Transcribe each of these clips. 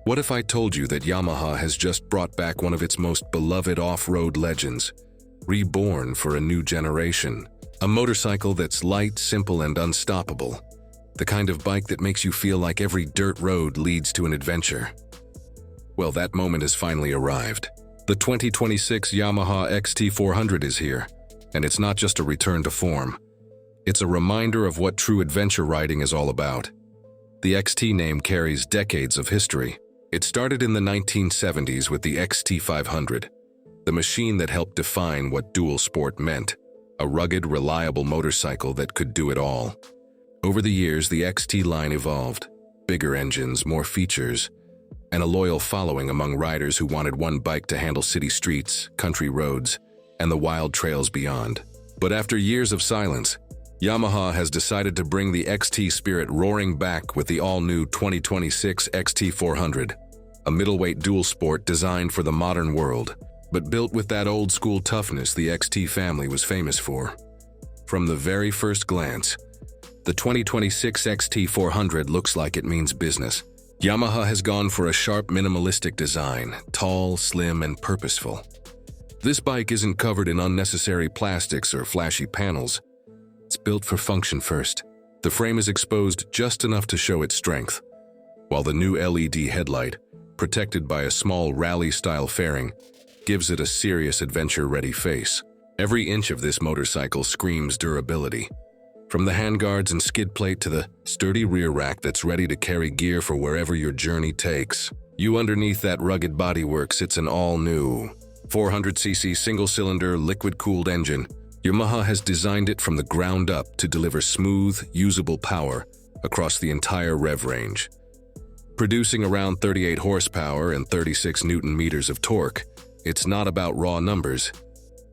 What if I told you that Yamaha has just brought back one of its most beloved off-road legends, Reborn for a new generation? A motorcycle that's light, simple, and unstoppable. The kind of bike that makes you feel like every dirt road leads to an adventure. Well, that moment has finally arrived. The 2026 Yamaha XT 400 is here, and it's not just a return to form. It's a reminder of what true adventure riding is all about. The XT name carries decades of history. It started in the 1970s with the XT 500, the machine that helped define what dual sport meant, a rugged, reliable motorcycle that could do it all. Over the years, the XT line evolved, bigger engines, more features, and a loyal following among riders who wanted one bike to handle city streets, country roads, and the wild trails beyond. But after years of silence, Yamaha has decided to bring the XT spirit roaring back with the all-new 2026 XT 400, a middleweight dual sport designed for the modern world, but built with that old-school toughness the XT family was famous for. From the very first glance, the 2026 XT 400 looks like it means business. Yamaha has gone for a sharp, minimalistic design, tall, slim, and purposeful. This bike isn't covered in unnecessary plastics or flashy panels. It's built for function first. The frame is exposed just enough to show its strength, while the new LED headlight, protected by a small rally-style fairing, gives it a serious adventure-ready face. Every inch of this motorcycle screams durability. From the handguards and skid plate to the sturdy rear rack that's ready to carry gear for wherever your journey takes. Underneath that rugged bodywork sits an all-new 400cc single-cylinder liquid-cooled engine. Yamaha has designed it from the ground up to deliver smooth, usable power across the entire rev range. Producing around 38 horsepower and 36 Newton-meters of torque, it's not about raw numbers,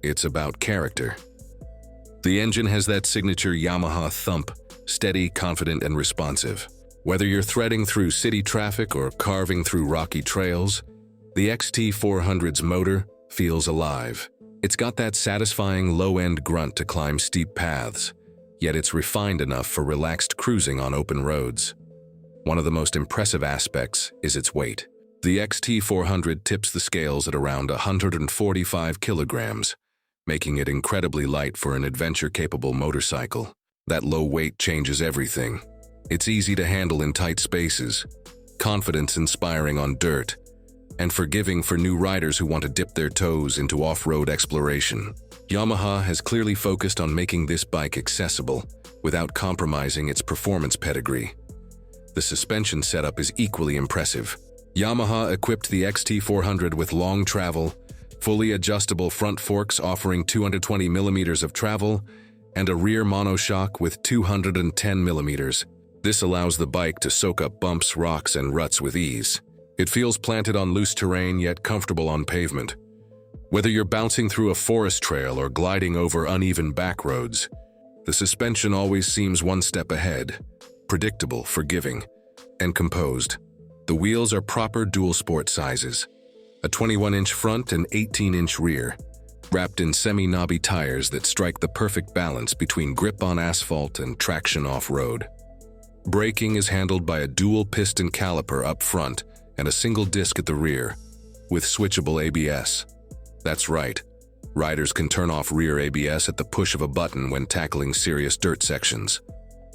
it's about character. The engine has that signature Yamaha thump, steady, confident, and responsive. Whether you're threading through city traffic or carving through rocky trails, the XT 400's motor feels alive. It's got that satisfying low-end grunt to climb steep paths, yet it's refined enough for relaxed cruising on open roads. One of the most impressive aspects is its weight. The XT 400 tips the scales at around 145 kilograms, making it incredibly light for an adventure-capable motorcycle. That low weight changes everything. It's easy to handle in tight spaces, confidence-inspiring on dirt, and forgiving for new riders who want to dip their toes into off-road exploration. Yamaha has clearly focused on making this bike accessible without compromising its performance pedigree. The suspension setup is equally impressive. Yamaha equipped the XT 400 with long travel, fully adjustable front forks offering 220 millimeters of travel, and a rear monoshock with 210 millimeters. This allows the bike to soak up bumps, rocks, and ruts with ease. It feels planted on loose terrain yet comfortable on pavement. Whether you're bouncing through a forest trail or gliding over uneven back roads, the suspension always seems one step ahead, predictable, forgiving, and composed. The wheels are proper dual sport sizes, a 21-inch front and 18-inch rear, wrapped in semi-knobby tires that strike the perfect balance between grip on asphalt and traction off-road. Braking is handled by a dual-piston caliper up front and a single disc at the rear, with switchable ABS. That's right, riders can turn off rear ABS at the push of a button when tackling serious dirt sections.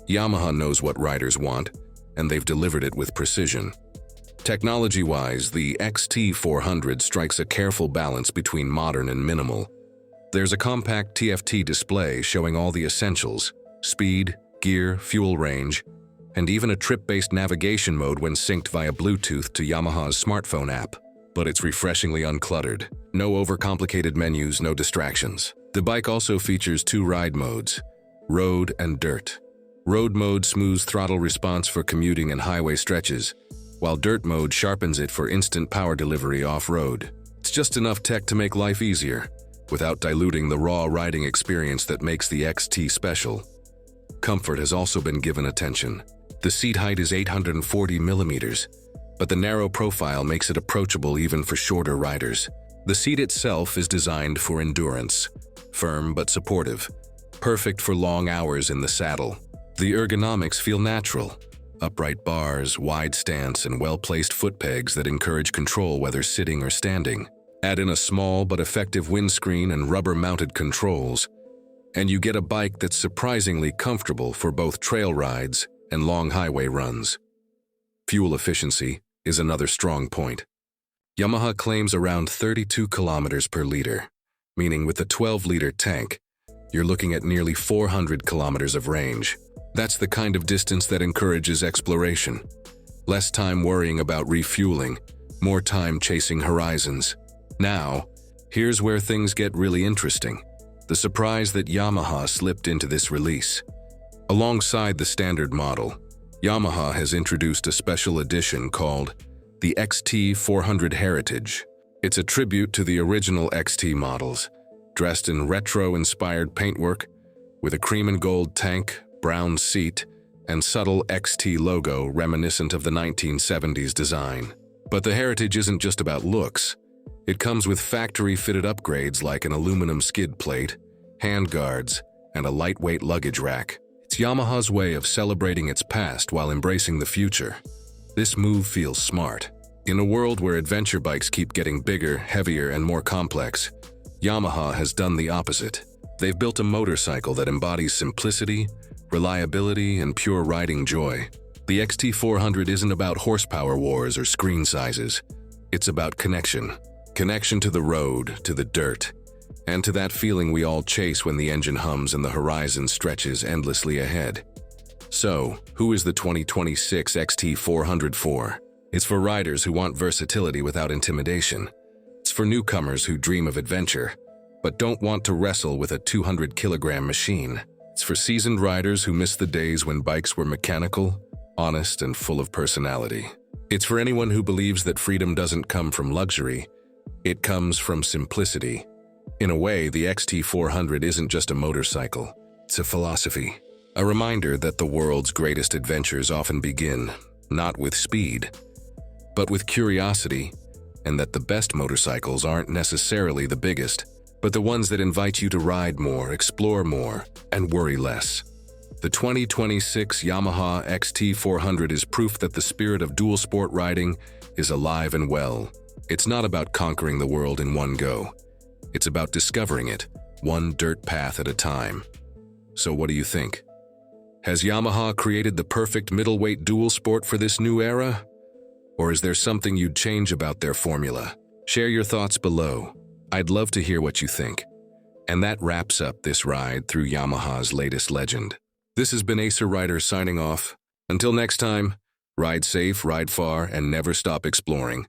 Yamaha knows what riders want, and they've delivered it with precision. Technology-wise, the XT 400 strikes a careful balance between modern and minimal. There's a compact TFT display showing all the essentials: speed, gear, fuel range, and even a trip-based navigation mode when synced via Bluetooth to Yamaha's smartphone app. But it's refreshingly uncluttered. No overcomplicated menus, no distractions. The bike also features two ride modes: road and dirt. Road mode smooths throttle response for commuting and highway stretches, while dirt mode sharpens it for instant power delivery off-road. It's just enough tech to make life easier, without diluting the raw riding experience that makes the XT special. Comfort has also been given attention. The seat height is 840 millimeters, but the narrow profile makes it approachable even for shorter riders. The seat itself is designed for endurance, firm but supportive, perfect for long hours in the saddle. The ergonomics feel natural, upright bars, wide stance, and well-placed foot pegs that encourage control whether sitting or standing. Add in a small but effective windscreen and rubber-mounted controls, and you get a bike that's surprisingly comfortable for both trail rides and long highway runs. Fuel efficiency is another strong point. Yamaha claims around 32 kilometers per liter, meaning with a 12-liter tank, you're looking at nearly 400 kilometers of range. That's the kind of distance that encourages exploration. Less time worrying about refueling, more time chasing horizons. Now, here's where things get really interesting. The surprise that Yamaha slipped into this release. Alongside the standard model, Yamaha has introduced a special edition called the XT 400 Heritage. It's a tribute to the original XT models, dressed in retro-inspired paintwork, with a cream and gold tank, brown seat, and subtle XT logo reminiscent of the 1970s design. But the Heritage isn't just about looks. It comes with factory-fitted upgrades like an aluminum skid plate, handguards, and a lightweight luggage rack. It's Yamaha's way of celebrating its past while embracing the future. This move feels smart. In a world where adventure bikes keep getting bigger, heavier, and more complex, Yamaha has done the opposite. They've built a motorcycle that embodies simplicity, reliability, and pure riding joy. The XT400 isn't about horsepower wars or screen sizes. It's about connection. Connection to the road, to the dirt, and to that feeling we all chase when the engine hums and the horizon stretches endlessly ahead. So, who is the 2026 XT400 for? It's for riders who want versatility without intimidation. It's for newcomers who dream of adventure, but don't want to wrestle with a 200-kilogram machine. It's for seasoned riders who miss the days when bikes were mechanical, honest, and full of personality. It's for anyone who believes that freedom doesn't come from luxury, it comes from simplicity. In a way, the XT400 isn't just a motorcycle, it's a philosophy. A reminder that the world's greatest adventures often begin, not with speed, but with curiosity, and that the best motorcycles aren't necessarily the biggest, but the ones that invite you to ride more, explore more, and worry less. The 2026 Yamaha XT400 is proof that the spirit of dual sport riding is alive and well. It's not about conquering the world in one go. It's about discovering it, one dirt path at a time. So what do you think? Has Yamaha created the perfect middleweight dual sport for this new era? Or is there something you'd change about their formula? Share your thoughts below. I'd love to hear what you think. And that wraps up this ride through Yamaha's latest legend. This has been Acer Rider signing off. Until next time, ride safe, ride far, and never stop exploring.